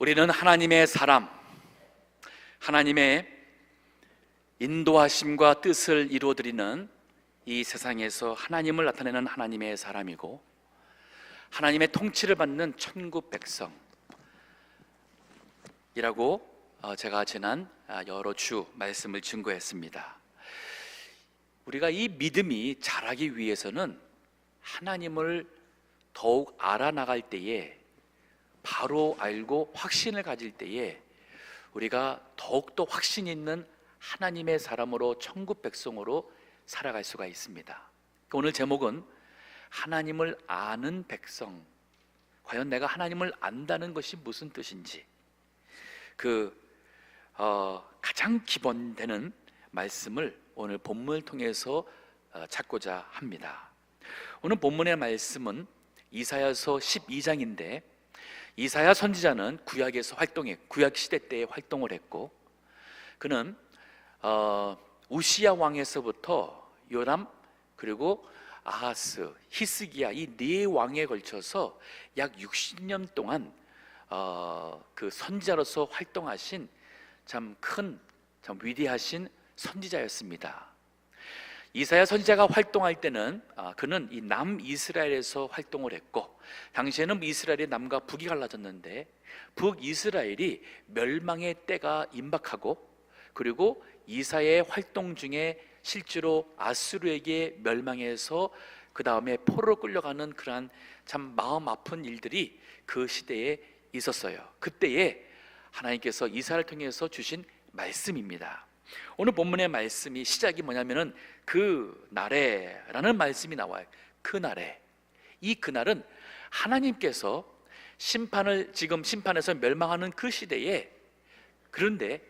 우리는 하나님의 사람, 하나님의 인도하심과 뜻을 이루어드리는 이 세상에서 하나님을 나타내는 하나님의 사람이고, 하나님의 통치를 받는 천국 백성이라고 제가 지난 여러 주 말씀을 증거했습니다. 우리가 이 믿음이 자라기 위해서는 하나님을 더욱 알아나갈 때에, 바로 알고 확신을 가질 때에 우리가 더욱더 확신 있는 하나님의 사람으로, 천국 백성으로 살아갈 수가 있습니다. 오늘 제목은 하나님을 아는 백성. 과연 내가 하나님을 안다는 것이 무슨 뜻인지, 가장 기본되는 말씀을 오늘 본문을 통해서 찾고자 합니다. 오늘 본문의 말씀은 이사야서 12장인데, 이사야 선지자는 구약에서 구약 시대 때에 활동을 했고, 그는 우시야 왕에서부터 요람, 그리고 아하스, 히스기야, 이 네 왕에 걸쳐서 약 60년 동안 그 선지자로서 활동하신 참 위대하신 선지자였습니다. 이사야 선지자가 활동할 때는 그는 이 남이스라엘에서 활동을 했고, 당시에는 이스라엘이 남과 북이 갈라졌는데 북이스라엘이 멸망의 때가 임박하고, 그리고 이사야의 활동 중에 실제로 아수르에게 멸망해서 그 다음에 포로로 끌려가는 그러한 참 마음 아픈 일들이 그 시대에 있었어요. 그때에 하나님께서 이사야를 통해서 주신 말씀입니다. 오늘 본문의 말씀이 시작이 뭐냐면은 그 날에라는 말씀이 나와요. 그 날에. 이 그날은 하나님께서 지금 심판에서 멸망하는 그 시대에, 그런데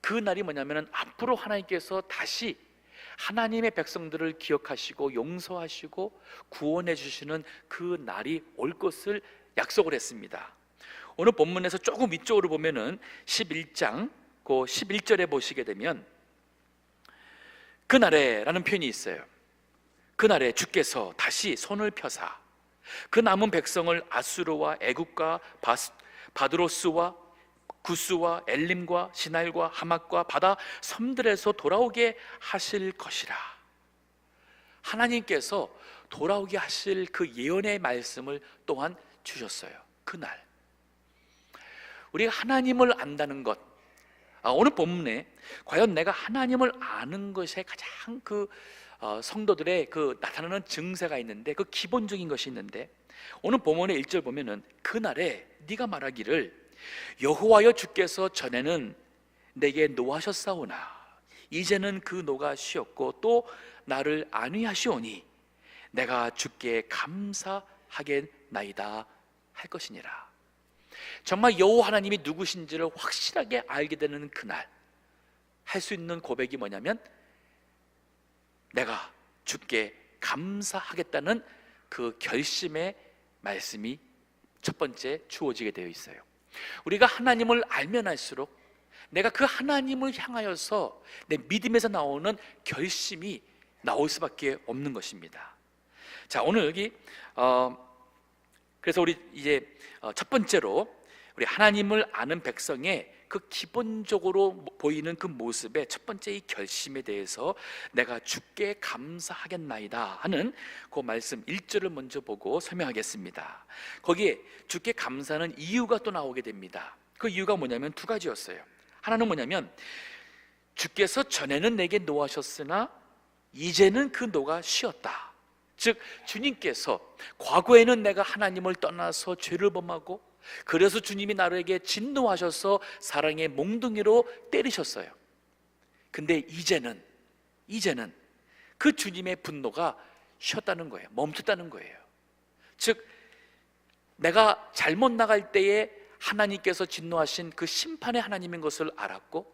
그 날이 뭐냐면은 앞으로 하나님께서 다시 하나님의 백성들을 기억하시고 용서하시고 구원해 주시는 그 날이 올 것을 약속을 했습니다. 오늘 본문에서 조금 위쪽으로 보면은 11장 그 11절에 보시게 되면 그날에라는 표현이 있어요. 그날에 주께서 다시 손을 펴사 그 남은 백성을 아수르와 애굽과 바드로스와 구스와 엘림과 시날과 하맛과 바다 섬들에서 돌아오게 하실 것이라. 하나님께서 돌아오게 하실 그 예언의 말씀을 또한 주셨어요. 그날 우리가 하나님을 안다는 것, 오늘 본문에 과연 내가 하나님을 아는 것에 가장 성도들의 나타나는 증세가 있는데, 그 기본적인 것이 있는데, 오늘 본문의 1절 보면은 그날에 네가 말하기를 여호와여 주께서 전에는 내게 노하셨사오나 이제는 그 노가 쉬었고 또 나를 안위하시오니 내가 주께 감사하겠나이다 할 것이니라. 정말 여호와 하나님이 누구신지를 확실하게 알게 되는 그날 할 수 있는 고백이 뭐냐면, 내가 주께 감사하겠다는 그 결심의 말씀이 첫 번째 주어지게 되어 있어요. 우리가 하나님을 알면 알수록 내가 그 하나님을 향하여서 내 믿음에서 나오는 결심이 나올 수밖에 없는 것입니다. 자, 오늘 여기 그래서 우리 이제 첫 번째로 우리 하나님을 아는 백성의 그 기본적으로 보이는 그 모습의 첫 번째 이 결심에 대해서 내가 주께 감사하겠나이다 하는 그 말씀 1절을 먼저 보고 설명하겠습니다. 거기에 주께 감사하는 이유가 또 나오게 됩니다. 그 이유가 뭐냐면 두 가지였어요. 하나는 뭐냐면, 주께서 전에는 내게 노하셨으나 이제는 그 노가 쉬었다. 즉 주님께서 과거에는 내가 하나님을 떠나서 죄를 범하고, 그래서 주님이 나에게 진노하셔서 사랑의 몽둥이로 때리셨어요. 근데 이제는 그 주님의 분노가 쉬었다는 거예요. 멈췄다는 거예요. 즉 내가 잘못 나갈 때에 하나님께서 진노하신 그 심판의 하나님인 것을 알았고,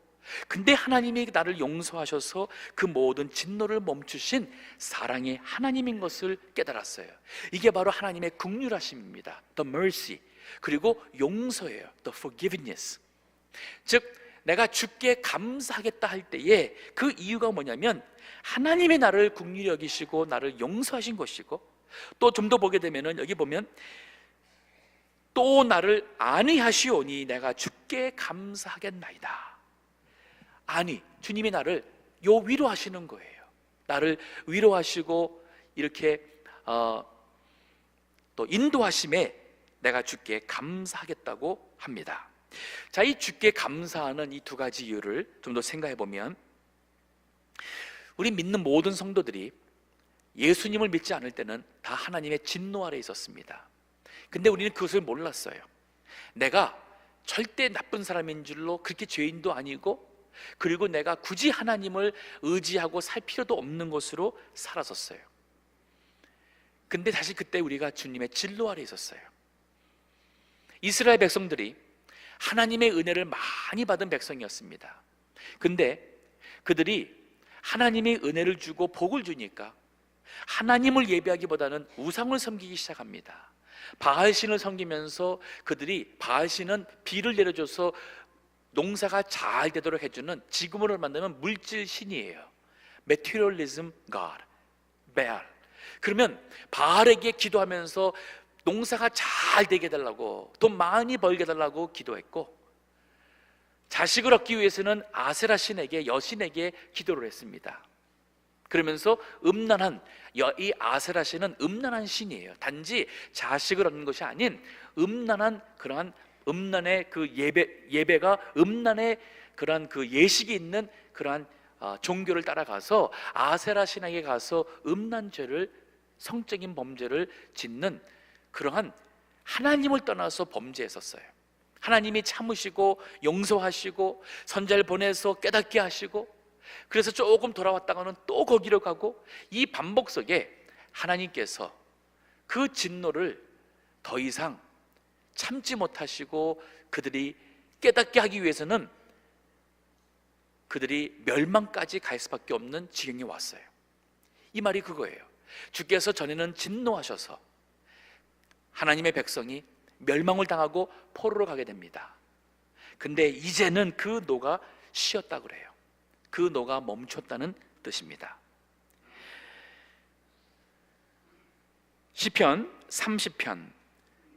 근데 하나님이 나를 용서하셔서 그 모든 진노를 멈추신 사랑의 하나님인 것을 깨달았어요. 이게 바로 하나님의 긍휼하심입니다. The mercy. 그리고 용서예요. The forgiveness. 즉 내가 주께 감사하겠다 할 때에 그 이유가 뭐냐면, 하나님이 나를 긍휼히 여기시고 나를 용서하신 것이고, 또 좀 더 보게 되면은 여기 보면 또 나를 안위하시오니 내가 주께 감사하겠나이다. 아니, 주님이 나를 위로하시는 거예요. 나를 위로하시고 이렇게 또 인도하심에 내가 주께 감사하겠다고 합니다. 자, 이 주께 감사하는 이 두 가지 이유를 좀 더 생각해 보면, 우리 믿는 모든 성도들이 예수님을 믿지 않을 때는 다 하나님의 진노 아래 있었습니다. 근데 우리는 그것을 몰랐어요. 내가 절대 나쁜 사람인 줄로, 그렇게 죄인도 아니고, 그리고 내가 굳이 하나님을 의지하고 살 필요도 없는 것으로 살았었어요. 근데 사실 그때 우리가 주님의 진노 아래 있었어요. 이스라엘 백성들이 하나님의 은혜를 많이 받은 백성이었습니다. 근데 그들이 하나님의 은혜를 주고 복을 주니까 하나님을 예배하기보다는 우상을 섬기기 시작합니다. 바알신을 섬기면서 그들이, 바알신은 비를 내려줘서 농사가 잘 되도록 해주는, 지금으로 만나면 물질 신이에요. Materialism God, 베알. 그러면 바알에게 기도하면서 농사가 잘 되게 해달라고, 돈 많이 벌게 해달라고 기도했고, 자식을 얻기 위해서는 아세라 신에게, 여신에게 기도를 했습니다. 그러면서 이 아세라 신은 음란한 신이에요. 단지 자식을 얻는 것이 아닌 음란한, 그러한 음란의 그 예배가 음란의 그러한 그 예식이 있는 그러한 종교를 따라가서 아세라 신에게 가서 음란 죄를, 성적인 범죄를 짓는 그러한, 하나님을 떠나서 범죄했었어요. 하나님이 참으시고 용서하시고 선자를 보내서 깨닫게 하시고, 그래서 조금 돌아왔다가는 또 거기로 가고, 이 반복 속에 하나님께서 그 진노를 더 이상 참지 못하시고 그들이 깨닫게 하기 위해서는 그들이 멸망까지 갈 수밖에 없는 지경이 왔어요. 이 말이 그거예요. 주께서 전에는 진노하셔서 하나님의 백성이 멸망을 당하고 포로로 가게 됩니다. 근데 이제는 그 노가 쉬었다 그래요. 그 노가 멈췄다는 뜻입니다. 시편 30편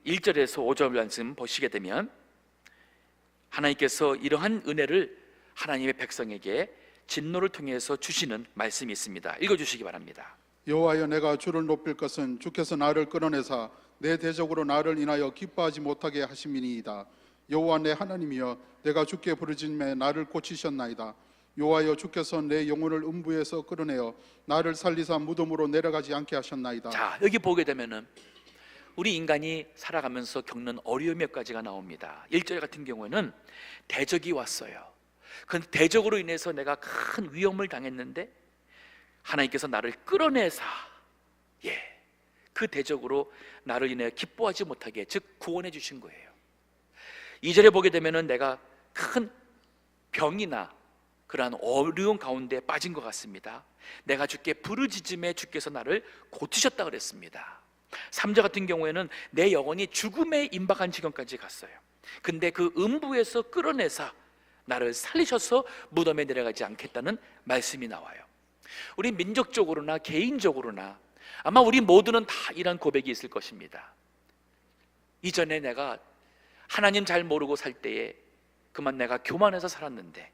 1절에서 5절 말씀 보시게 되면, 하나님께서 이러한 은혜를 하나님의 백성에게 진노를 통해서 주시는 말씀이 있습니다. 읽어주시기 바랍니다. 여호와여, 내가 주를 높일 것은 주께서 나를 끌어내사 내 대적으로 나를 인하여 기뻐하지 못하게 하심이니이다. 여호와 내 하나님이여, 내가 주께 부르짖음에 나를 고치셨나이다. 여호와여, 주께서 내 영혼을 음부에서 끌어내어 나를 살리사 무덤으로 내려가지 않게 하셨나이다. 자, 여기 보게 되면은 우리 인간이 살아가면서 겪는 어려움 몇 가지가 나옵니다. 1절 같은 경우에는 대적이 왔어요. 그 대적으로 인해서 내가 큰 위험을 당했는데 하나님께서 나를 끌어내사, 그 대적으로 나를 인해 기뻐하지 못하게, 즉 구원해 주신 거예요. 2절에 보게 되면은 내가 큰 병이나 그러한 어려운 가운데 빠진 것 같습니다. 내가 주께 부르짖음에 주께서 나를 고치셨다 그랬습니다. 3절 같은 경우에는 내 영혼이 죽음에 임박한 지경까지 갔어요. 근데 그 음부에서 끌어내사 나를 살리셔서 무덤에 내려가지 않겠다는 말씀이 나와요. 우리 민족적으로나 개인적으로나 아마 우리 모두는 다 이런 고백이 있을 것입니다. 이전에 내가 하나님 잘 모르고 살 때에 그만 내가 교만해서 살았는데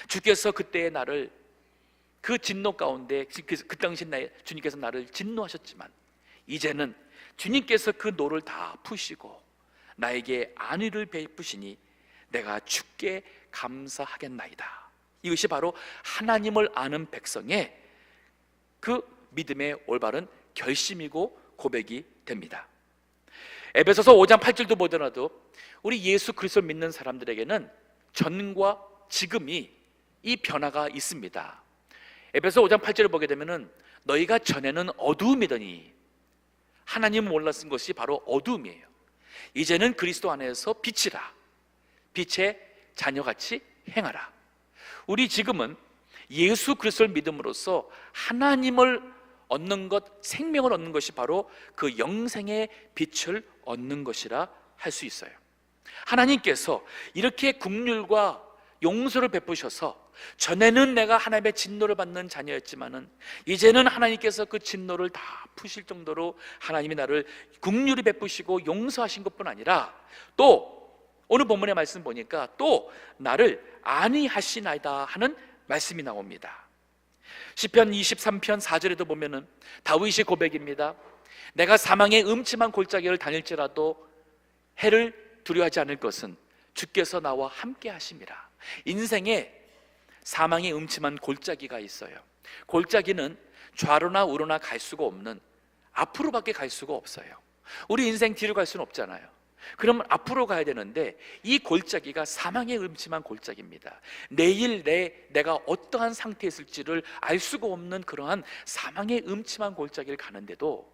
주께서 그때의 나를 그 진노 가운데, 그 당시 주님께서 나를 진노하셨지만 이제는 주님께서 그 노를 다 푸시고 나에게 안위를 베푸시니 내가 주께 감사하겠나이다. 이것이 바로 하나님을 아는 백성의 그 믿음의 올바른 결심이고 고백이 됩니다. 에베소서 5장 8절도 보더라도 우리 예수 그리스도 믿는 사람들에게는 전과 지금이 이 변화가 있습니다. 에베소 5장 8절을 보게 되면은 너희가 전에는 어두움이더니 하나님을 몰랐은 것이 바로 어두움이에요. 이제는 그리스도 안에서 빛이라, 빛의 자녀같이 행하라. 우리 지금은 예수 그리스도를 믿음으로써 하나님을 얻는 것, 생명을 얻는 것이 바로 그 영생의 빛을 얻는 것이라 할 수 있어요. 하나님께서 이렇게 긍휼과 용서를 베푸셔서, 전에는 내가 하나님의 진노를 받는 자녀였지만은 이제는 하나님께서 그 진노를 다 푸실 정도로 하나님이 나를 긍휼히 베푸시고 용서하신 것뿐 아니라, 또 오늘 본문의 말씀 보니까 또 나를 안위하시나이다 하는 말씀이 나옵니다. 시편 23편 4절에도 보면은 다윗의 고백입니다. 내가 사망의 음침한 골짜기를 다닐지라도 해를 두려워하지 않을 것은 주께서 나와 함께 하심이라. 인생에 사망의 음침한 골짜기가 있어요. 골짜기는 좌로나 우로나 갈 수가 없는, 앞으로밖에 갈 수가 없어요. 우리 인생 뒤로 갈 수는 없잖아요. 그러면 앞으로 가야 되는데 이 골짜기가 사망의 음침한 골짜기입니다. 내일 내가 어떠한 상태에 있을지를 알 수가 없는 그러한 사망의 음침한 골짜기를 가는데도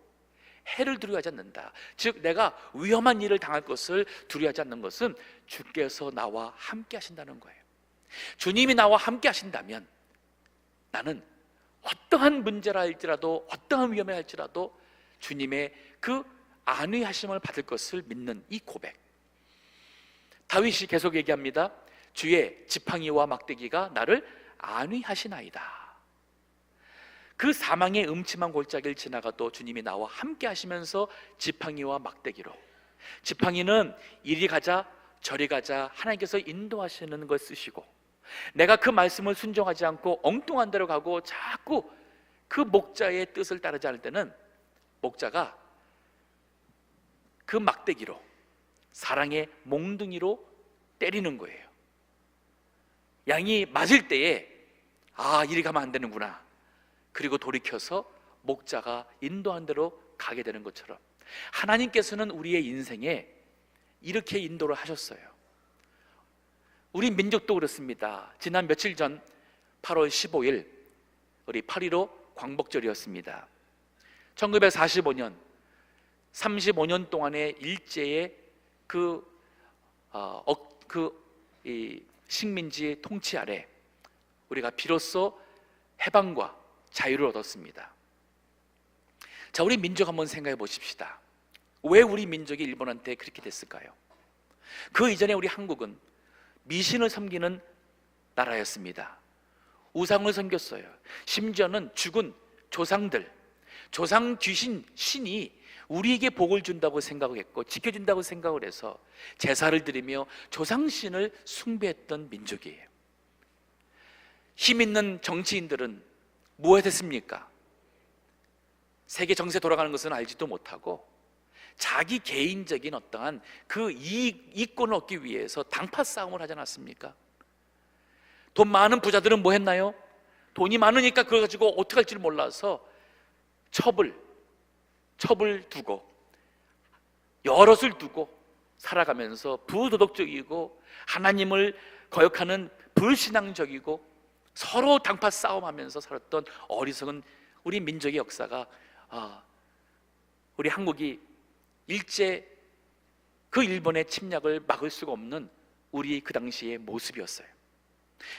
해를 두려워하지 않는다. 즉 내가 위험한 일을 당할 것을 두려워하지 않는 것은 주께서 나와 함께 하신다는 거예요. 주님이 나와 함께 하신다면 나는 어떠한 문제라 할지라도, 어떠한 위험이 할지라도 주님의 그 안위하심을 받을 것을 믿는 이 고백. 다윗이 계속 얘기합니다. 주의 지팡이와 막대기가 나를 안위하시나이다. 그 사망의 음침한 골짜기를 지나가도 주님이 나와 함께 하시면서 지팡이와 막대기로, 지팡이는 이리 가자 저리 가자 하나님께서 인도하시는 걸 쓰시고, 내가 그 말씀을 순종하지 않고 엉뚱한 데로 가고 자꾸 그 목자의 뜻을 따르지 않을 때는 목자가 그 막대기로, 사랑의 몽둥이로 때리는 거예요. 양이 맞을 때에 이리 가면 안 되는구나, 그리고 돌이켜서 목자가 인도한 대로 가게 되는 것처럼 하나님께서는 우리의 인생에 이렇게 인도를 하셨어요. 우리 민족도 그렇습니다. 지난 며칠 전 8월 15일 우리 8.15 광복절이었습니다. 1945년 35년 동안의 일제의 이 식민지 통치 아래 우리가 비로소 해방과 자유를 얻었습니다. 자, 우리 민족 한번 생각해 보십시다. 왜 우리 민족이 일본한테 그렇게 됐을까요? 그 이전에 우리 한국은 미신을 섬기는 나라였습니다. 우상을 섬겼어요. 심지어는 죽은 조상들, 조상 귀신 신이 우리에게 복을 준다고 생각을 했고 지켜준다고 생각을 해서 제사를 드리며 조상신을 숭배했던 민족이에요. 힘 있는 정치인들은 무엇 했습니까? 세계 정세 돌아가는 것은 알지도 못하고 자기 개인적인 어떠한 그 이권을 얻기 위해서 당파 싸움을 하지 않았습니까? 돈 많은 부자들은 뭐 했나요? 돈이 많으니까 그걸 가지고 어떻게 할지 몰라서 첩을 두고 여럿을 두고 살아가면서 부도덕적이고 하나님을 거역하는 불신앙적이고 서로 당파 싸움하면서 살았던 어리석은 우리 민족의 역사가, 우리 한국이 일제 그 일본의 침략을 막을 수가 없는 우리 그 당시의 모습이었어요.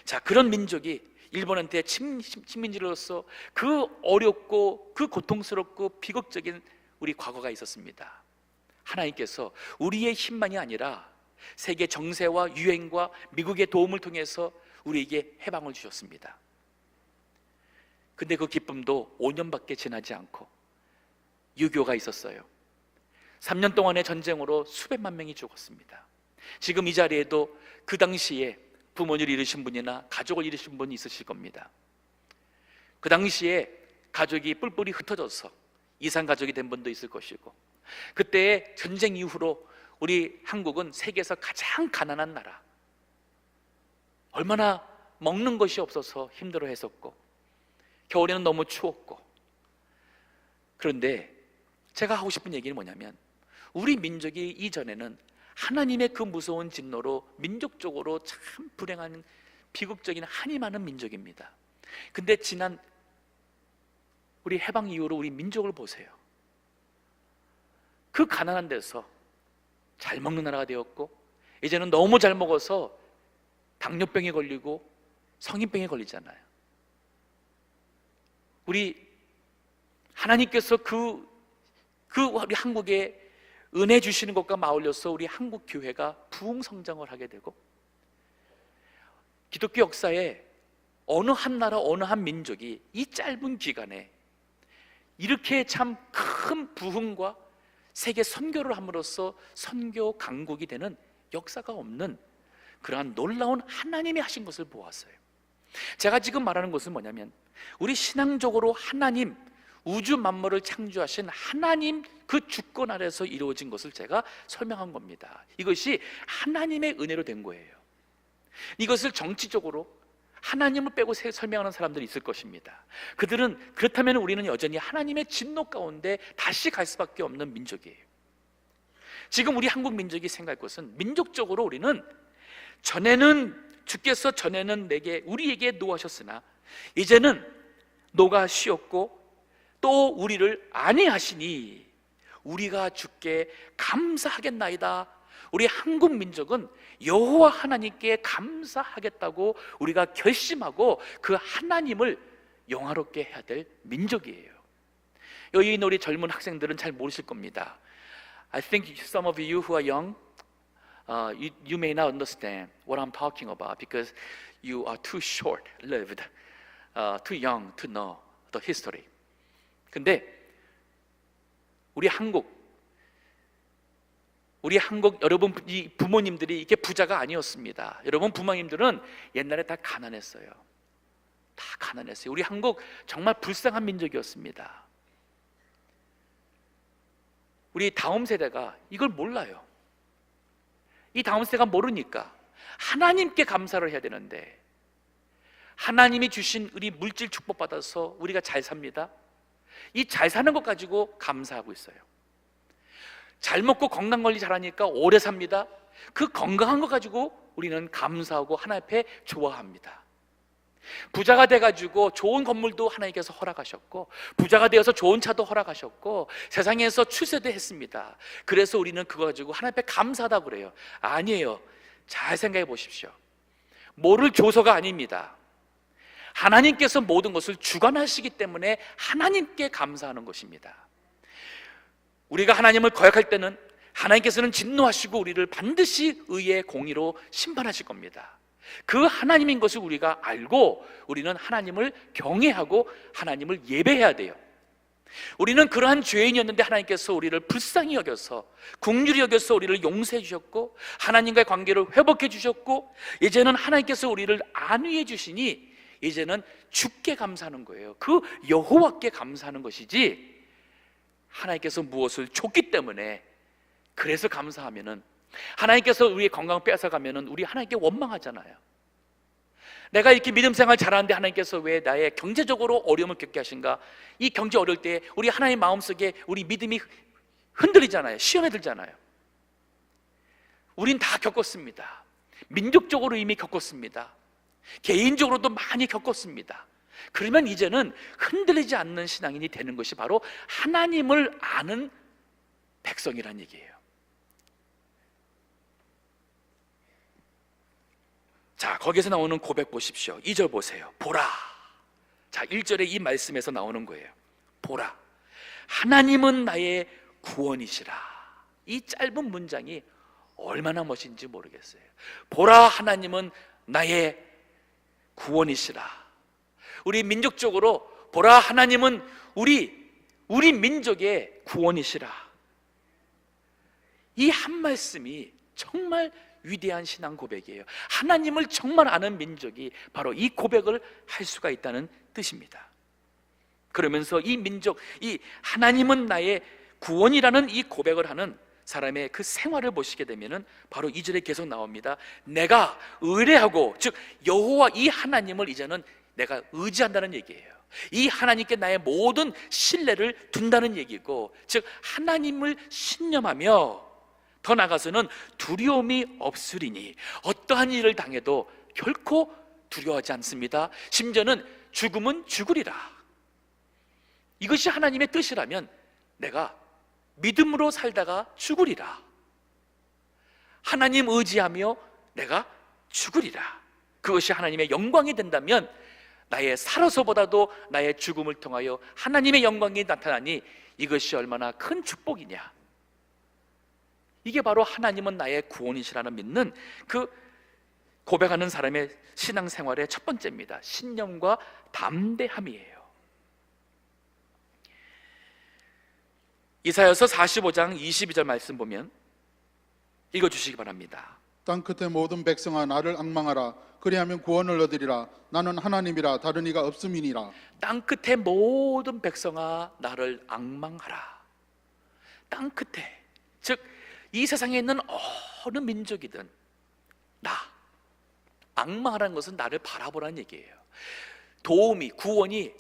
자, 그런 민족이 일본한테 식민지로서 그 어렵고 그 고통스럽고 비극적인 우리 과거가 있었습니다. 하나님께서 우리의 힘만이 아니라 세계 정세와 유행과 미국의 도움을 통해서 우리에게 해방을 주셨습니다. 근데 그 기쁨도 5년밖에 지나지 않고 6.25가 있었어요. 3년 동안의 전쟁으로 수백만 명이 죽었습니다. 지금 이 자리에도 그 당시에 부모님을 잃으신 분이나 가족을 잃으신 분이 있으실 겁니다. 그 당시에 가족이 뿔뿔이 흩어져서 이산가족이 된 분도 있을 것이고, 그때의 전쟁 이후로 우리 한국은 세계에서 가장 가난한 나라, 얼마나 먹는 것이 없어서 힘들어 했었고 겨울에는 너무 추웠고. 그런데 제가 하고 싶은 얘기는 뭐냐면, 우리 민족이 이전에는 하나님의 그 무서운 진노로 민족적으로 참 불행한 비극적인 한이 많은 민족입니다. 근데 지난 우리 해방 이후로 우리 민족을 보세요. 그 가난한 데서 잘 먹는 나라가 되었고, 이제는 너무 잘 먹어서 당뇨병에 걸리고 성인병에 걸리잖아요. 우리 하나님께서 우리 한국에 은혜 주시는 것과 맞물려서 우리 한국 교회가 부흥 성장을 하게 되고, 기독교 역사에 어느 한 나라, 어느 한 민족이 이 짧은 기간에 이렇게 참 큰 부흥과 세계 선교를 함으로써 선교 강국이 되는 역사가 없는 그러한 놀라운 하나님이 하신 것을 보았어요. 제가 지금 말하는 것은 뭐냐면, 우리 신앙적으로 하나님, 우주 만물을 창조하신 하나님 그 주권 아래서 이루어진 것을 제가 설명한 겁니다. 이것이 하나님의 은혜로 된 거예요. 이것을 정치적으로 하나님을 빼고 설명하는 사람들이 있을 것입니다. 그들은 그렇다면 우리는 여전히 하나님의 진노 가운데 다시 갈 수밖에 없는 민족이에요. 지금 우리 한국 민족이 생각할 것은, 민족적으로 우리는 주께서 전에는 우리에게 노하셨으나 이제는 노가 쉬었고 또 우리를 안위하시니 우리가 주께 감사하겠나이다. 우리 한국 민족은 여호와 하나님께 감사하겠다고 우리가 결심하고 그 하나님을 영화롭게 해야 될 민족이에요. 여기 있는 우리 젊은 학생들은 잘 모르실 겁니다. I think some of you who are young, you may not understand what I'm talking about because you are too short-lived, too young to know the history. 근데 우리 한국 여러분 이 부모님들이 이게 부자가 아니었습니다. 여러분 부모님들은 옛날에 다 가난했어요. 우리 한국 정말 불쌍한 민족이었습니다. 우리 다음 세대가 이걸 몰라요. 이 다음 세대가 모르니까 하나님께 감사를 해야 되는데, 하나님이 주신 우리 물질 축복받아서 우리가 잘 삽니다. 이 잘 사는 것 가지고 감사하고 있어요. 잘 먹고 건강관리 잘하니까 오래 삽니다. 그 건강한 것 가지고 우리는 감사하고 하나님 앞에 좋아합니다. 부자가 돼가지고 좋은 건물도 하나님께서 허락하셨고, 부자가 되어서 좋은 차도 허락하셨고, 세상에서 출세도 했습니다. 그래서 우리는 그거 가지고 하나님 앞에 감사하다고 그래요. 아니에요. 잘 생각해 보십시오. 뭐를 줘서가 아닙니다. 하나님께서 모든 것을 주관하시기 때문에 하나님께 감사하는 것입니다. 우리가 하나님을 거역할 때는 하나님께서는 진노하시고 우리를 반드시 의의 공의로 심판하실 겁니다. 그 하나님인 것을 우리가 알고 우리는 하나님을 경외하고 하나님을 예배해야 돼요. 우리는 그러한 죄인이었는데 하나님께서 우리를 불쌍히 여겨서, 긍휼히 여겨서 우리를 용서해 주셨고, 하나님과의 관계를 회복해 주셨고, 이제는 하나님께서 우리를 안위해 주시니 이제는 주께 감사하는 거예요. 그 여호와께 감사하는 것이지, 하나님께서 무엇을 줬기 때문에 그래서 감사하면은, 하나님께서 우리의 건강을 뺏어가면은 우리 하나님께 원망하잖아요. 내가 이렇게 믿음 생활 잘하는데 하나님께서 왜 나의 경제적으로 어려움을 겪게 하신가? 이 경제 어려울 때 우리 하나님 마음속에 우리 믿음이 흔들리잖아요. 시험에 들잖아요. 우린 다 겪었습니다. 민족적으로 이미 겪었습니다. 개인적으로도 많이 겪었습니다. 그러면 이제는 흔들리지 않는 신앙인이 되는 것이 바로 하나님을 아는 백성이란 얘기예요. 자, 거기서 나오는 고백 보십시오. 2절 보세요. 보라. 자, 1절에 이 말씀에서 나오는 거예요. 보라, 하나님은 나의 구원이시라. 이 짧은 문장이 얼마나 멋진지 모르겠어요. 보라, 하나님은 나의 구원이시라. 우리 민족적으로 보라, 하나님은 우리 민족의 구원이시라. 이 한 말씀이 정말 위대한 신앙 고백이에요. 하나님을 정말 아는 민족이 바로 이 고백을 할 수가 있다는 뜻입니다. 그러면서 이 민족, 이 하나님은 나의 구원이라는 이 고백을 하는 사람의 그 생활을 보시게 되면은 바로 2절에 계속 나옵니다. 내가 의뢰하고, 즉 여호와 이 하나님을 이제는 내가 의지한다는 얘기예요. 이 하나님께 나의 모든 신뢰를 둔다는 얘기고, 즉 하나님을 신념하며 더 나아가서는 두려움이 없으리니 어떠한 일을 당해도 결코 두려워하지 않습니다. 심지어는 죽음은 죽으리라. 이것이 하나님의 뜻이라면 내가 믿음으로 살다가 죽으리라. 하나님 의지하며 내가 죽으리라. 그것이 하나님의 영광이 된다면 나의 살아서보다도 나의 죽음을 통하여 하나님의 영광이 나타나니 이것이 얼마나 큰 축복이냐. 이게 바로 하나님은 나의 구원이시라는 믿는 그 고백하는 사람의 신앙생활의 첫 번째입니다. 신념과 담대함이에요. 이사야서 45장 22절 말씀 보면 읽어주시기 바랍니다. 땅 끝의 모든 백성아 나를 앙망하라. 그리하면 구원을 얻으리라. 나는 하나님이라 다른 이가 없음이니라. 땅 끝의 모든 백성아 나를 앙망하라. 땅 끝에, 즉 이 세상에 있는 어느 민족이든 나 앙망하라는 것은 나를 바라보라는 얘기예요. 도움이, 구원이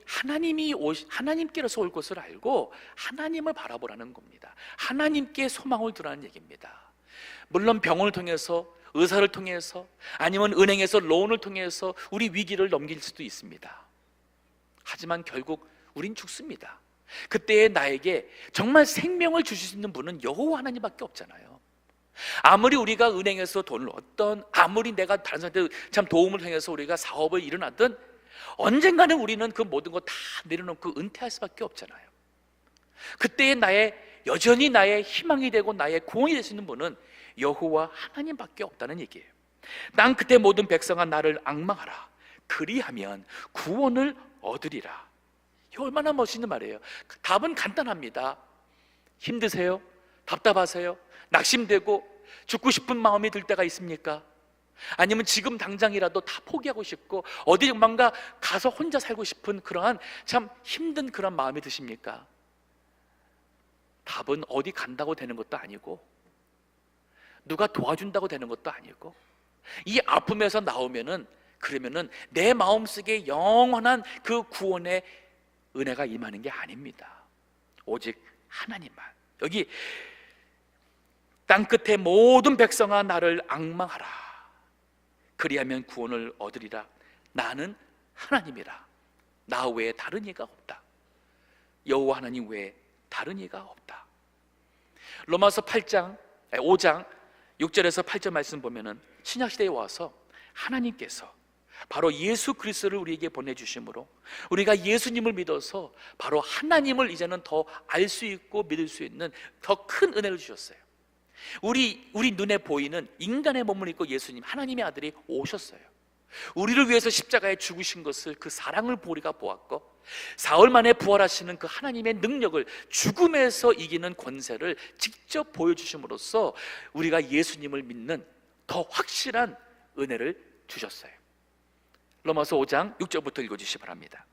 하나님께로서 올 것을 알고 하나님을 바라보라는 겁니다. 하나님께 소망을 두라는 얘기입니다. 물론 병원을 통해서, 의사를 통해서, 아니면 은행에서 론을 통해서 우리 위기를 넘길 수도 있습니다. 하지만 결국 우린 죽습니다. 그때의 나에게 정말 생명을 주실 수 있는 분은 여호와 하나님밖에 없잖아요. 아무리 우리가 은행에서 돈을 얻던, 아무리 내가 다른 사람한테 참 도움을 통해서 우리가 사업을 일어나든 언젠가는 우리는 그 모든 거 다 내려놓고 은퇴할 수밖에 없잖아요. 그때의 여전히 나의 희망이 되고 나의 구원이 될 수 있는 분은 여호와 하나님밖에 없다는 얘기예요. 땅 끝의 모든 백성아 나를 앙망하라. 그리하면 구원을 얻으리라. 이거 얼마나 멋있는 말이에요. 답은 간단합니다. 힘드세요? 답답하세요? 낙심되고 죽고 싶은 마음이 들 때가 있습니까? 아니면 지금 당장이라도 다 포기하고 싶고 어디만가 가서 혼자 살고 싶은 그러한 참 힘든 그런 마음이 드십니까? 답은 어디 간다고 되는 것도 아니고 누가 도와준다고 되는 것도 아니고 이 아픔에서 나오면은 그러면은 내 마음속에 영원한 그 구원의 은혜가 임하는 게 아닙니다. 오직 하나님만. 여기 땅끝의 모든 백성아 나를 앙망하라. 그리하면 구원을 얻으리라. 나는 하나님이라. 나 외에 다른 이가 없다. 여호와 하나님 외에 다른 이가 없다. 로마서 5장 6절에서 8절 말씀 보면은 신약시대에 와서 하나님께서 바로 예수 그리스도를 우리에게 보내주심으로 우리가 예수님을 믿어서 바로 하나님을 이제는 더 알 수 있고 믿을 수 있는 더 큰 은혜를 주셨어요. 우리 눈에 보이는 인간의 몸을 입고 예수님 하나님의 아들이 오셨어요. 우리를 위해서 십자가에 죽으신 것을, 그 사랑을 우리가 보았고 사흘 만에 부활하시는 그 하나님의 능력을, 죽음에서 이기는 권세를 직접 보여주심으로써 우리가 예수님을 믿는 더 확실한 은혜를 주셨어요. 로마서 5장 6절부터 읽어주시기 바랍니다.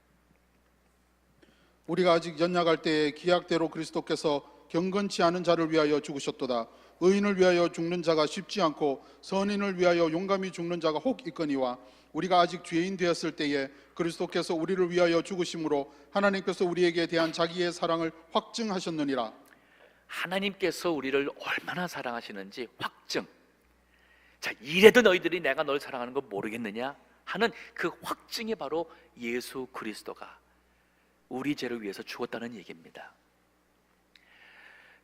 우리가 아직 연약할 때에 기약대로 그리스도께서 경건치 않은 자를 위하여 죽으셨도다. 의인을 위하여 죽는 자가 쉽지 않고 선인을 위하여 용감히 죽는 자가 혹 있거니와 우리가 아직 죄인 되었을 때에 그리스도께서 우리를 위하여 죽으심으로 하나님께서 우리에게 대한 자기의 사랑을 확증하셨느니라. 하나님께서 우리를 얼마나 사랑하시는지 확증. 자, 이래도 너희들이 내가 널 사랑하는 거 모르겠느냐 하는 그 확증이 바로 예수 그리스도가 우리 죄를 위해서 죽었다는 얘기입니다.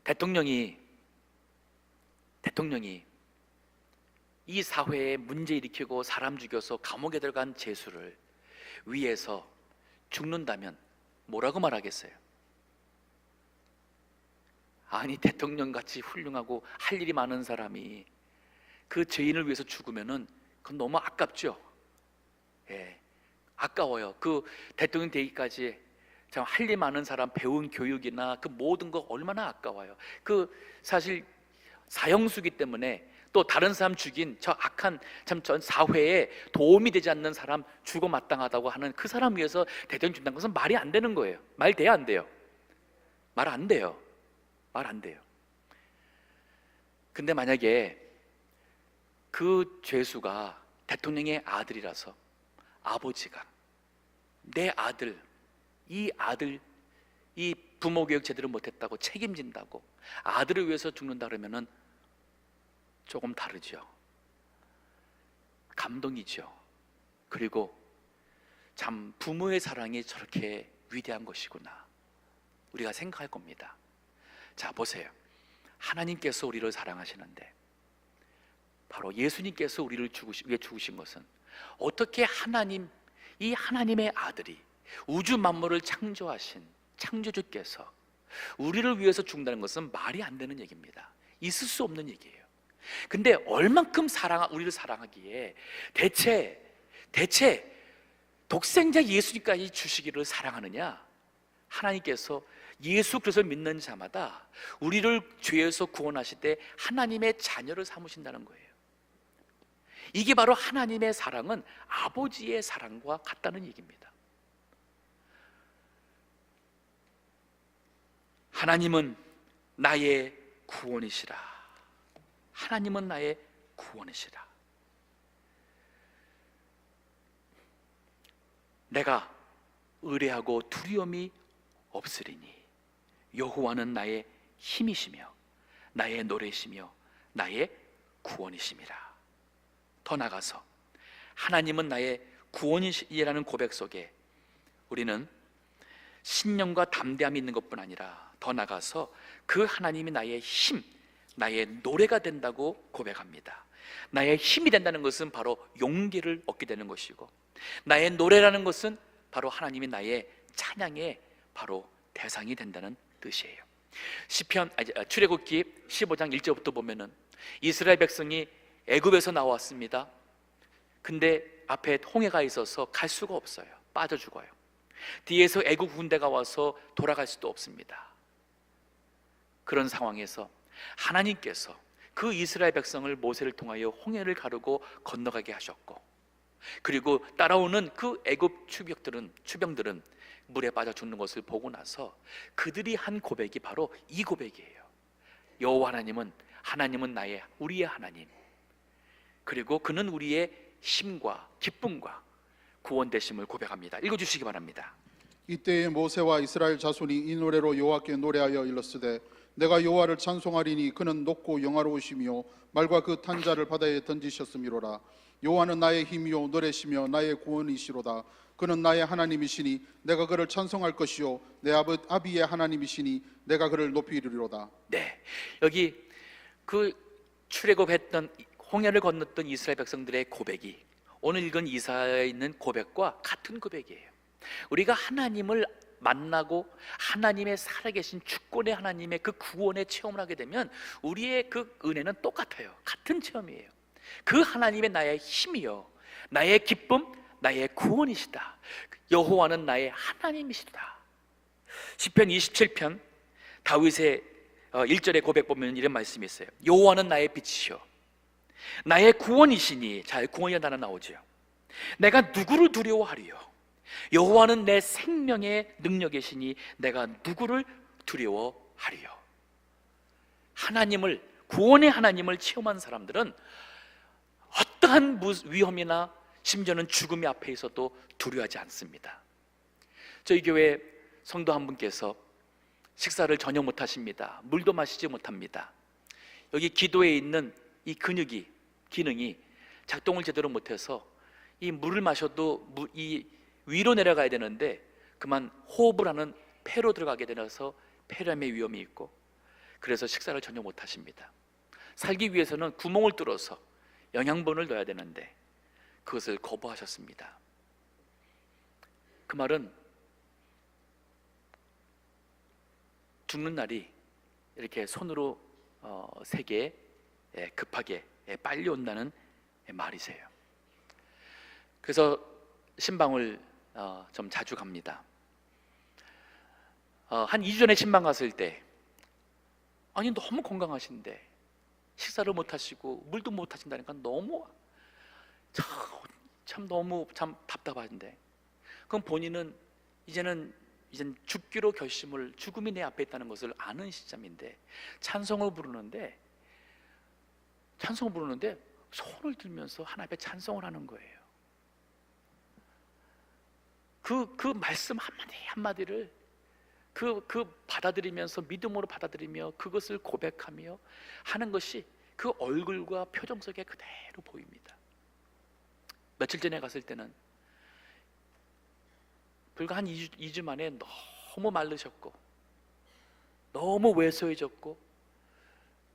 대통령이 이 사회에 문제 일으키고 사람 죽여서 감옥에 들어간 죄수를 위해서 죽는다면 뭐라고 말하겠어요? 아니, 대통령같이 훌륭하고 할 일이 많은 사람이 그 죄인을 위해서 죽으면은 그건 너무 아깝죠. 예, 아까워요. 그 대통령 되기까지 참 할 일 많은 사람, 배운 교육이나 그 모든 거 얼마나 아까워요. 그 사실 사형수기 때문에 또 다른 사람 죽인 저 악한 참 전 사회에 도움이 되지 않는 사람 죽어 마땅하다고 하는 그 사람 위해서 대통령 준다는 것은 말이 안 되는 거예요. 말 돼야 안 돼요? 말 안 돼요. 말 안 돼요. 근데 만약에 그 죄수가 대통령의 아들이라서 아버지가 내 아들, 이 부모 교육 제대로 못했다고 책임진다고 아들을 위해서 죽는다 그러면은 조금 다르죠. 감동이죠. 그리고 참 부모의 사랑이 저렇게 위대한 것이구나 우리가 생각할 겁니다. 자, 보세요. 하나님께서 우리를 사랑하시는데 바로 예수님께서 우리를 위해 죽으신 것은 어떻게 이 하나님의 아들이 우주 만물을 창조하신 창조주께서 우리를 위해서 죽는다는 것은 말이 안 되는 얘기입니다. 있을 수 없는 얘기예요. 근데 얼만큼 우리를 사랑하기에 대체 독생자 예수님까지 주시기를 사랑하느냐? 하나님께서 예수 그리스도를 믿는 자마다 우리를 죄에서 구원하실 때 하나님의 자녀를 삼으신다는 거예요. 이게 바로 하나님의 사랑은 아버지의 사랑과 같다는 얘기입니다. 하나님은 나의 구원이시라. 하나님은 나의 구원이시라. 내가 의뢰하고 두려움이 없으리니 여호와는 나의 힘이시며 나의 노래시며 나의 구원이심이라. 더 나아가서 하나님은 나의 구원이라는 고백 속에 우리는 신념과 담대함이 있는 것뿐 아니라 더 나아가서 그 하나님이 나의 힘, 나의 노래가 된다고 고백합니다. 나의 힘이 된다는 것은 바로 용기를 얻게 되는 것이고, 나의 노래라는 것은 바로 하나님이 나의 찬양의 바로 대상이 된다는 뜻이에요. 출애굽기 15장 1절부터 보면은 이스라엘 백성이 애굽에서 나왔습니다. 근데 앞에 홍해가 있어서 갈 수가 없어요. 빠져 죽어요. 뒤에서 애굽 군대가 와서 돌아갈 수도 없습니다. 그런 상황에서 하나님께서 그 이스라엘 백성을 모세를 통하여 홍해를 가르고 건너가게 하셨고, 그리고 따라오는 그 애굽 추병들은 물에 빠져 죽는 것을 보고 나서 그들이 한 고백이 바로 이 고백이에요. 여호와 하나님은 우리의 하나님, 그리고 그는 우리의 힘과 기쁨과 구원되심을 고백합니다. 읽어주시기 바랍니다. 이때에 모세와 이스라엘 자손이 이 노래로 여호와께 노래하여 일렀으되 내가 여호와를 찬송하리니 그는 높고 영화로우시며 말과 그 탄 자를 바다에 던지셨음이로라. 여호와는 나의 힘이요 노래시며 나의 구원이시로다. 그는 나의 하나님이시니 내가 그를 찬송할 것이요 내 아비의 하나님이시니 내가 그를 높이리로다. 네, 여기 그 출애굽했던 홍해를 건넜던 이스라엘 백성들의 고백이 오늘 읽은 이사야에 있는 고백과 같은 고백이에요. 우리가 하나님을 만나고 하나님의 살아계신 주권의 하나님의 그 구원의 체험을 하게 되면 우리의 그 은혜는 똑같아요. 같은 체험이에요. 그 하나님의 나의 힘이요 나의 기쁨, 나의 구원이시다. 여호와는 나의 하나님이시다. 시편 27편 다윗의 1절의 고백 보면 이런 말씀이 있어요. 여호와는 나의 빛이요 나의 구원이시니. 자, 구원이라는 단어 나오죠. 내가 누구를 두려워하리요? 여호와는 내 생명의 능력이시니 내가 누구를 두려워하리요? 하나님을, 구원의 하나님을 체험한 사람들은 어떠한 위험이나 심지어는 죽음이 앞에 있어도 두려워하지 않습니다. 저희 교회 성도 한 분께서 식사를 전혀 못하십니다. 물도 마시지 못합니다. 여기 기도에 있는 이 기능이 작동을 제대로 못해서 이 물을 마셔도 이 위로 내려가야 되는데 그만 호흡을 하는 폐로 들어가게 되어서 폐렴의 위험이 있고, 그래서 식사를 전혀 못하십니다. 살기 위해서는 구멍을 뚫어서 영양분을 넣어야 되는데 그것을 거부하셨습니다. 그 말은 죽는 날이 이렇게 손으로 세게 급하게 빨리 온다는 말이세요. 그래서 신방을 좀 자주 갑니다. 한 2주 전에 신방 갔을 때 아니 너무 건강하신데 식사를 못 하시고 물도 못 하신다니까 너무 너무 답답한데, 그럼 본인은 이제는 죽기로 죽음이 내 앞에 있다는 것을 아는 시점인데 찬송을 부르는데 손을 들면서 하나님 앞에 찬송을 하는 거예요. 그 말씀 한마디를 받아들이면서 믿음으로 받아들이며 그것을 고백하며 하는 것이 그 얼굴과 표정 속에 그대로 보입니다. 며칠 전에 갔을 때는 불과 한 2주 만에 너무 마르셨고 너무 왜소해졌고,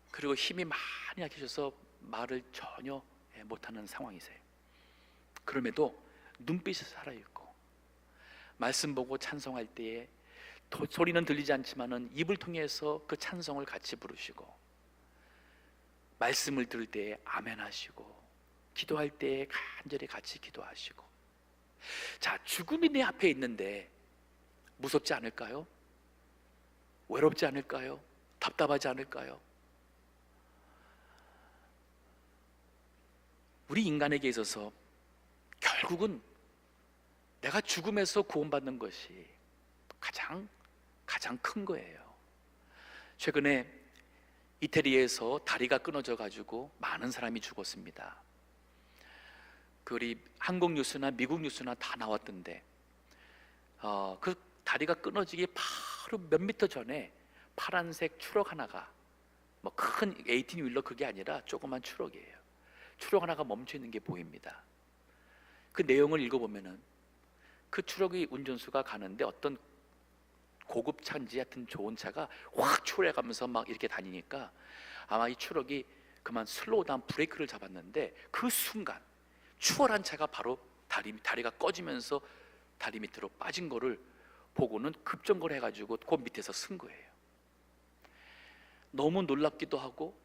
그리고 힘이 많이 약해져서 말을 전혀 못하는 상황이세요. 그럼에도 눈빛이 살아있고 말씀 보고 찬송할 때에 소리는 들리지 않지만은 입을 통해서 그 찬송을 같이 부르시고 말씀을 들을 때에 아멘 하시고, 기도할 때에 간절히 같이 기도하시고. 자, 죽음이 내 앞에 있는데 무섭지 않을까요? 외롭지 않을까요? 답답하지 않을까요? 우리 인간에게 있어서 결국은 내가 죽음에서 구원받는 것이 가장 큰 거예요. 최근에 이태리에서 다리가 끊어져 가지고 많은 사람이 죽었습니다. 우리 한국 뉴스나 미국 뉴스나 다 나왔던데, 그 다리가 끊어지기 바로 몇 미터 전에 파란색 추럭 하나가, 뭐 큰 18휠러 그게 아니라 조그만 추럭이에요. 추럭 하나가 멈춰 있는 게 보입니다. 그 내용을 읽어보면은 그 추럭의 운전수가 가는데 어떤 고급 차인지 하여튼 좋은 차가 확 추월해가면서 막 이렇게 다니니까 아마 이 추럭이 그만 슬로우 다운 브레이크를 잡았는데, 그 순간 추월한 차가 바로 다리가 꺼지면서 다리 밑으로 빠진 거를 보고는 급정거를 해가지고 그 밑에서 쓴 거예요. 너무 놀랍기도 하고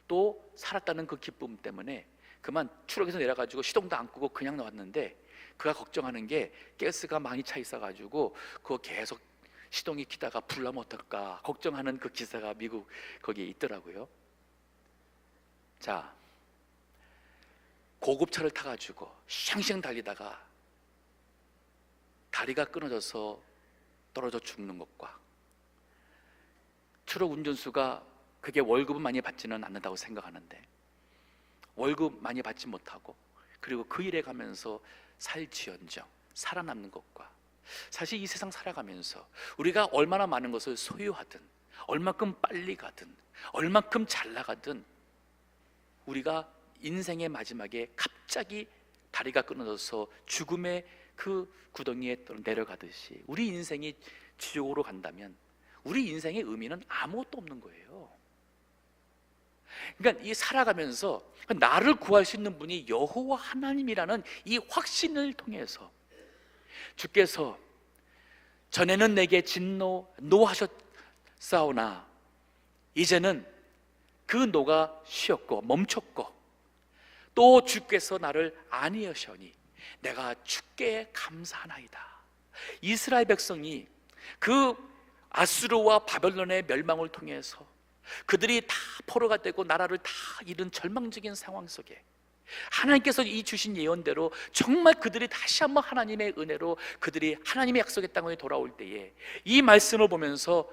또 살았다는 그 기쁨 때문에 그만 추럭에서 내려가지고 시동도 안 끄고 그냥 나왔는데, 그가 걱정하는 게 가스가 많이 차 있어가지고 그거 계속 시동이 키다가 불나면 어떨까 걱정하는 그 기사가 미국 거기에 있더라고요. 자, 고급차를 타가지고 쉥쉥 달리다가 다리가 끊어져서 떨어져 죽는 것과, 트럭 운전수가 그게 월급은 많이 받지는 않는다고 생각하는데 월급 많이 받지 못하고 그리고 그 일에 가면서 살지언정 살아남는 것과, 사실 이 세상 살아가면서 우리가 얼마나 많은 것을 소유하든 얼만큼 빨리 가든 얼만큼 잘 나가든 우리가 인생의 마지막에 갑자기 다리가 끊어져서 죽음의 그 구덩이에 내려가듯이 우리 인생이 지옥으로 간다면 우리 인생의 의미는 아무것도 없는 거예요. 그러니까 이 살아가면서 나를 구할 수 있는 분이 여호와 하나님이라는 이 확신을 통해서, 주께서 전에는 내게 노하셨사오나 이제는 그 노가 쉬었고 멈췄고 또 주께서 나를 안위하시니 내가 주께 감사하나이다. 이스라엘 백성이 그 아수르와 바벨론의 멸망을 통해서 그들이 다 포로가 되고 나라를 다 잃은 절망적인 상황 속에 하나님께서 이 주신 예언대로 정말 그들이 다시 한번 하나님의 은혜로 그들이 하나님의 약속의 땅에 돌아올 때에 이 말씀을 보면서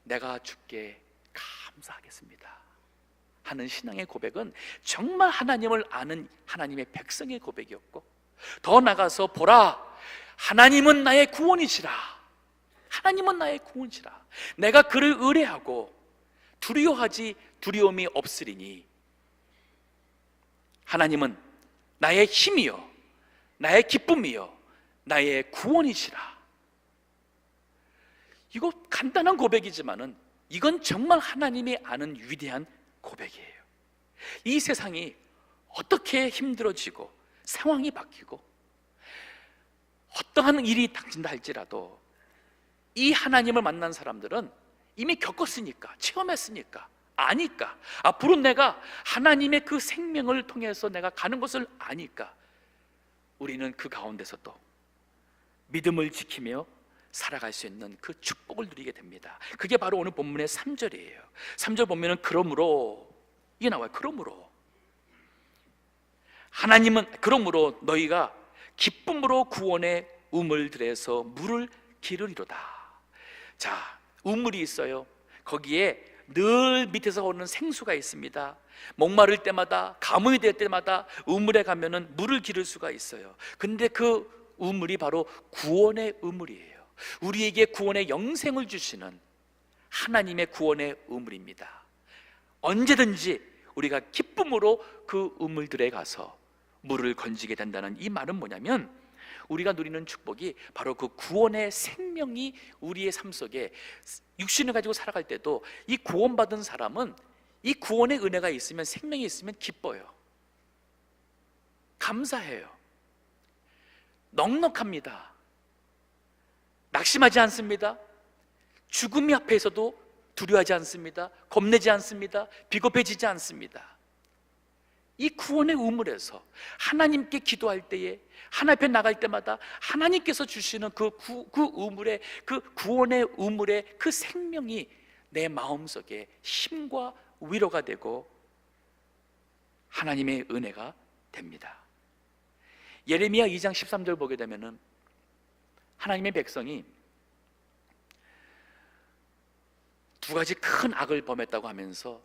내가 주께 감사하겠습니다 하는 신앙의 고백은 정말 하나님을 아는 하나님의 백성의 고백이었고, 더 나아가서 보라, 하나님은 나의 구원이시라. 하나님은 나의 구원이시라. 내가 그를 의뢰하고 두려움이 없으리니 하나님은 나의 힘이요 나의 기쁨이요 나의 구원이시라. 이거 간단한 고백이지만은 이건 정말 하나님이 아는 위대한 고백이에요. 이 세상이 어떻게 힘들어지고 상황이 바뀌고 어떠한 일이 닥친다 할지라도 이 하나님을 만난 사람들은 이미 겪었으니까, 체험했으니까, 아니까, 앞으로 내가 하나님의 그 생명을 통해서 내가 가는 것을 아니까 우리는 그 가운데서도 믿음을 지키며 살아갈 수 있는 그 축복을 누리게 됩니다. 그게 바로 오늘 본문의 3절이에요 3절 보면은 그러므로 이게 나와요. 그러므로 너희가 기쁨으로 구원의 우물들에서 물을 기르리로다. 자, 우물이 있어요. 거기에 늘 밑에서 오는 생수가 있습니다. 목마를 때마다, 가뭄이 될 때마다 우물에 가면은 물을 기를 수가 있어요. 근데 그 우물이 바로 구원의 우물이에요. 우리에게 구원의 영생을 주시는 하나님의 구원의 우물입니다. 언제든지 우리가 기쁨으로 그 우물들에 가서 물을 건지게 된다는 이 말은 뭐냐면, 우리가 누리는 축복이 바로 그 구원의 생명이 우리의 삶 속에 육신을 가지고 살아갈 때도 이 구원받은 사람은 이 구원의 은혜가 있으면, 생명이 있으면 기뻐요. 감사해요. 넉넉합니다. 낙심하지 않습니다. 죽음이 앞에서도 두려워하지 않습니다. 겁내지 않습니다. 비겁해지지 않습니다. 이 구원의 우물에서 하나님께 기도할 때에, 하나님 앞에 나갈 때마다 하나님께서 주시는 그 우물의, 그 구원의 우물의 그 생명이 내 마음속에 힘과 위로가 되고 하나님의 은혜가 됩니다. 예레미야 2장 13절 보게 되면은 하나님의 백성이 두 가지 큰 악을 범했다고 하면서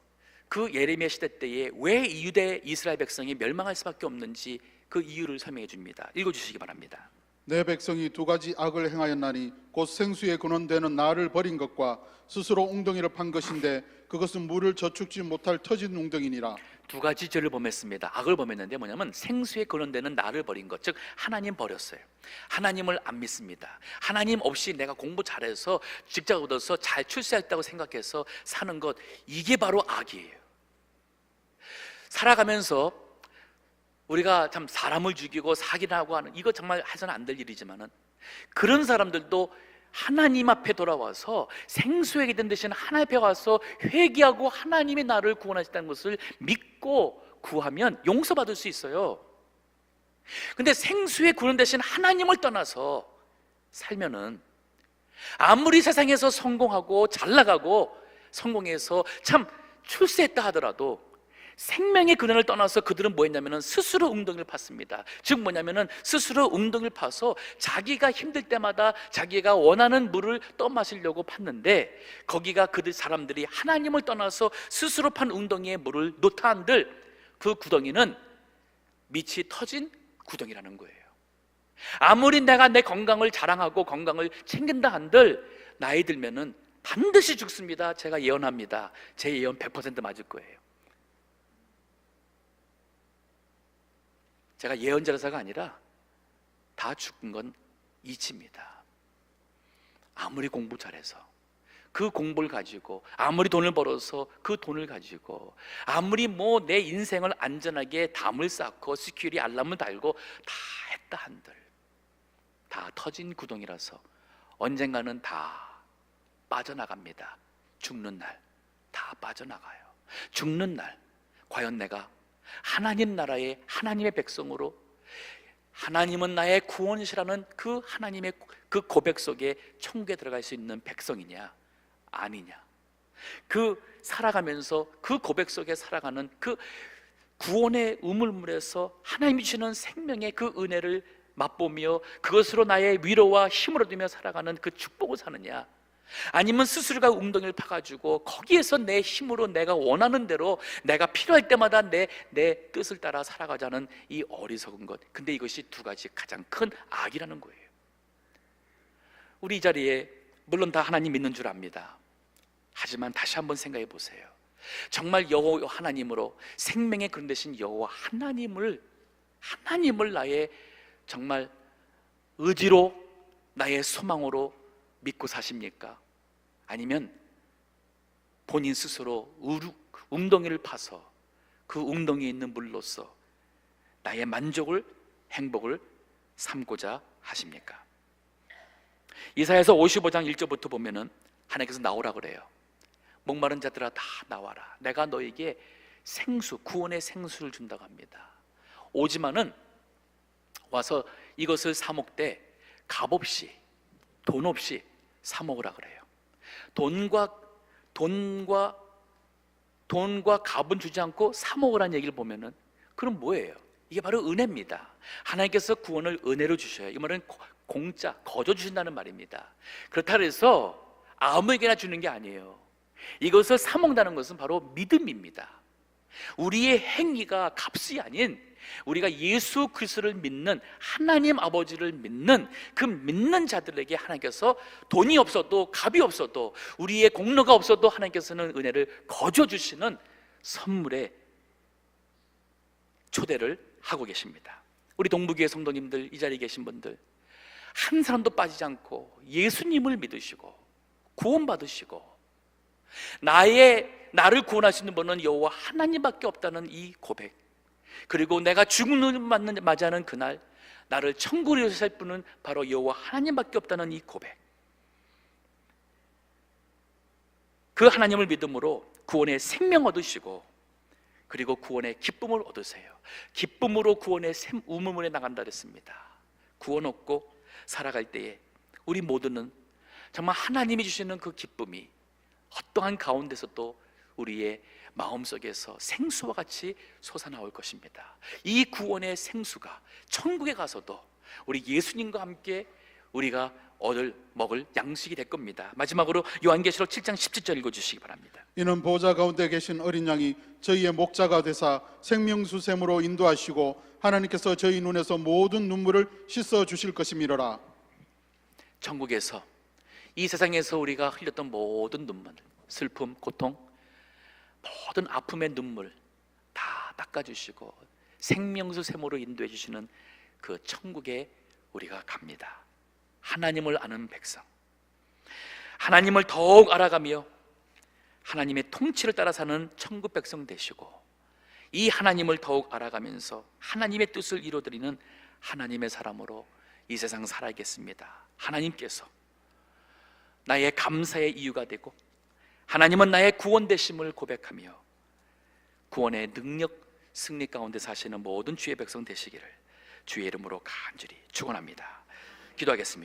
그 예레미야 시대 때에 왜 유대 이스라엘 백성이 멸망할 수밖에 없는지 그 이유를 설명해 줍니다. 읽어주시기 바랍니다. 내 백성이 두 가지 악을 행하였나니 곧 생수의 근원되는 나를 버린 것과 스스로 웅덩이를 판 것인데 그것은 물을 저축지 못할 터진 웅덩이니라. 두 가지 죄를 범했습니다. 악을 범했는데 뭐냐면 생수에 근원되는 나를 버린 것, 즉 하나님 버렸어요. 하나님을 안 믿습니다. 하나님 없이 내가 공부 잘해서 직장 얻어서 잘 출세했다고 생각해서 사는 것, 이게 바로 악이에요. 살아가면서 우리가 참 사람을 죽이고 사기나 하고 하는, 이거 정말 해서는 안 될 일이지만은 그런 사람들도 하나님 앞에 돌아와서 생수에게 된 대신 하나님 앞에 와서 회개하고 하나님이 나를 구원하셨다는 것을 믿고 구하면 용서받을 수 있어요. 근데 생수의 구원 대신 하나님을 떠나서 살면은 아무리 세상에서 성공하고 잘 나가고 성공해서 참 출세했다 하더라도 생명의 근원을 떠나서 그들은 뭐 했냐면은 스스로 웅덩이를 팠습니다. 즉 뭐냐면은 스스로 웅덩이를 파서 자기가 힘들 때마다 자기가 원하는 물을 떠마시려고 팠는데 거기가 그들 사람들이 하나님을 떠나서 스스로 판 웅덩이에 물을 놓다 한들 그 구덩이는 밑이 터진 구덩이라는 거예요. 아무리 내가 내 건강을 자랑하고 건강을 챙긴다 한들 나이 들면은 반드시 죽습니다. 제가 예언합니다. 제 예언 100% 맞을 거예요. 제가 예언자라서가 아니라 다 죽은 건 이치입니다. 아무리 공부 잘해서 그 공부를 가지고, 아무리 돈을 벌어서 그 돈을 가지고, 아무리 뭐 내 인생을 안전하게 담을 쌓고 시큐리티 알람을 달고 다 했다 한들 다 터진 구덩이라서 언젠가는 다 빠져나갑니다. 죽는 날 다 빠져나가요. 죽는 날 과연 내가 하나님 나라의 하나님의 백성으로, 하나님은 나의 구원이시라는 그 하나님의 그 고백 속에 천국에 들어갈 수 있는 백성이냐 아니냐, 그 살아가면서 그 고백 속에 살아가는 그 구원의 우물물에서 하나님이 주시는 생명의 그 은혜를 맛보며 그것으로 나의 위로와 힘을 얻으며 살아가는 그 축복을 사느냐, 아니면 스스로가 웅덩이를 파가지고 거기에서 내 힘으로 내가 원하는 대로 내가 필요할 때마다 내 뜻을 따라 살아가자는 이 어리석은 것. 근데 이것이 두 가지 가장 큰 악이라는 거예요. 우리 이 자리에 물론 다 하나님 믿는 줄 압니다. 하지만 다시 한번 생각해 보세요. 정말 여호와 하나님으로 생명의 근원 되신 여호와 하나님을 나의 정말 의지로, 나의 소망으로 믿고 사십니까? 아니면 본인 스스로 웅덩이를 파서 그 웅덩이에 있는 물로서 나의 만족을, 행복을 삼고자 하십니까? 이사야서 55장 1절부터 보면은 하나님께서 나오라 그래요. 목마른 자들아 다 나와라. 내가 너에게 생수, 구원의 생수를 준다고 합니다. 오지만은 와서 이것을 사 먹되 값 없이, 돈 없이 사 먹으라 그래요. 돈과 값은 주지 않고 사 먹으라는 얘기를 보면은 그럼 뭐예요? 이게 바로 은혜입니다. 하나님께서 구원을 은혜로 주셔요. 이 말은 공짜, 거저 주신다는 말입니다. 그렇다 해서 아무에게나 주는 게 아니에요. 이것을 사 먹는다는 것은 바로 믿음입니다. 우리의 행위가 값이 아닌 우리가 예수 그리스도를 믿는 하나님 아버지를 믿는 그 믿는 자들에게 하나님께서 돈이 없어도 값이 없어도 우리의 공로가 없어도 하나님께서는 은혜를 거저 주시는 선물에 초대를 하고 계십니다. 우리 동부교회 성도님들, 이 자리에 계신 분들, 한 사람도 빠지지 않고 예수님을 믿으시고 구원받으시고 나를 구원하시는 분은 여호와 하나님밖에 없다는 이 고백, 그리고 내가 죽음을 맞이하는 그날 나를 천국으로 이르실 분은 바로 여호와 하나님밖에 없다는 이 고백, 그 하나님을 믿음으로 구원의 생명 얻으시고 그리고 구원의 기쁨을 얻으세요. 기쁨으로 구원의 우물물에 나간다 그랬습니다. 구원 얻고 살아갈 때에 우리 모두는 정말 하나님이 주시는 그 기쁨이 어떠한 가운데서도 우리의 마음속에서 생수와 같이 솟아나올 것입니다. 이 구원의 생수가 천국에 가서도 우리 예수님과 함께 우리가 먹을 양식이 될 겁니다. 마지막으로 요한계시록 7장 17절 읽어주시기 바랍니다. 이는 보좌 가운데 계신 어린 양이 저희의 목자가 되사 생명수샘으로 인도하시고 하나님께서 저희 눈에서 모든 눈물을 씻어 주실 것이미로라. 천국에서 이 세상에서 우리가 흘렸던 모든 눈물, 슬픔, 고통, 모든 아픔의 눈물 다 닦아주시고 생명수샘으로 인도해 주시는 그 천국에 우리가 갑니다. 하나님을 아는 백성, 하나님을 더욱 알아가며 하나님의 통치를 따라 사는 천국 백성 되시고, 이 하나님을 더욱 알아가면서 하나님의 뜻을 이루어드리는 하나님의 사람으로 이 세상 살아야겠습니다. 하나님께서 나의 감사의 이유가 되고 하나님은 나의 구원 되심을 고백하며 구원의 능력 승리 가운데 사시는 모든 주의 백성 되시기를 주의 이름으로 간절히 축원합니다. 기도하겠습니다.